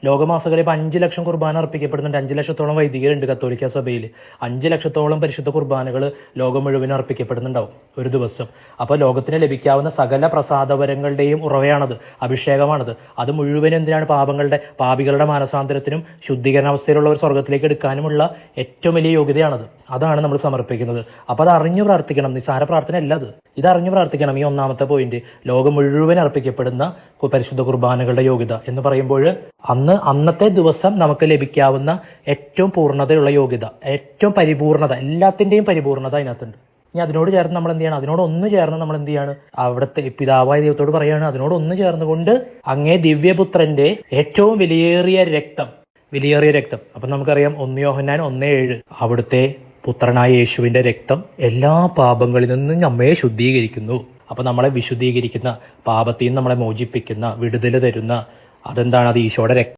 ലോകമാസകളിൽ ഇപ്പം 5 ലക്ഷം കുർബാന അർപ്പിക്കപ്പെടുന്നുണ്ട്. 5 ലക്ഷത്തോളം വൈദികരുണ്ട് കത്തോലിക്ക സഭയിൽ. 5 ലക്ഷത്തോളം പരിശുദ്ധ കുർബാനകൾ ലോകം മുഴുവൻ അർപ്പിക്കപ്പെടുന്നുണ്ടാവും ഒരു ദിവസം. അപ്പോൾ ലോകത്തിന് ലഭിക്കാവുന്ന സകല പ്രസാദവരങ്ങളുടെയും ഉറവയാണത്, അഭിഷേകമാണത്. അത് മുഴുവൻ എന്തിനാണ്? പാപികളുടെ മാനസാന്തരത്തിനും ശുദ്ധീകരണാവസ്ഥയിലുള്ള ഒരു സ്വർഗത്തിലേക്ക് എടുക്കാനുമുള്ള ഏറ്റവും വലിയ യോഗ്യതയാണത്. അതാണ് നമ്മൾ സമർപ്പിക്കുന്നത്. അപ്പോൾ അത് അറിഞ്ഞു പ്രാർത്ഥിക്കണം. നിസ്സാര പ്രാർത്ഥന അല്ല അത്. ഇതറിഞ്ഞു പ്രാർത്ഥിക്കണം. ഈ ഒന്നാമത്തെ പോയിന്റ്, ലോകം മുഴുവൻ അർപ്പിക്കപ്പെടുന്ന പരിശുദ്ധ കുർബാനകളുടെ യോഗ്യത എന്ന് പറയുമ്പോൾ അന്നത്തെ ദിവസം നമുക്ക് ലഭിക്കാവുന്ന ഏറ്റവും പൂർണ്ണതയുള്ള യോഗ്യത, ഏറ്റവും പരിപൂർണത, എല്ലാത്തിൻ്റെയും പരിപൂർണത അതിനകത്തുണ്ട്. ഇനി അതിനോട് ചേർന്ന് നമ്മൾ എന്ത് ചെയ്യണം? അതിനോട് ഒന്ന് ചേർന്ന് നമ്മൾ എന്ത് ചെയ്യാണ്? അവിടുത്തെ പിതാവായ ദൈവത്തോട് പറയാണ്, അതിനോട് ഒന്ന് ചേർന്നുകൊണ്ട് അങ്ങേ ദിവ്യപുത്രന്റെ ഏറ്റവും വിലയേറിയ രക്തം. അപ്പൊ നമുക്കറിയാം 1 യോഹന്നാൻ 1:7 അവിടുത്തെ പുത്രനായ യേശുവിന്റെ രക്തം എല്ലാ പാപങ്ങളിൽ നിന്നും നമ്മെ ശുദ്ധീകരിക്കുന്നു. അപ്പൊ നമ്മളെ വിശുദ്ധീകരിക്കുന്ന, പാപത്തിൽ നിന്ന് നമ്മളെ മോചിപ്പിക്കുന്ന, വിടുതൽ തരുന്ന, അതെന്താണ്? അത് ഈശോയുടെ രക്തം.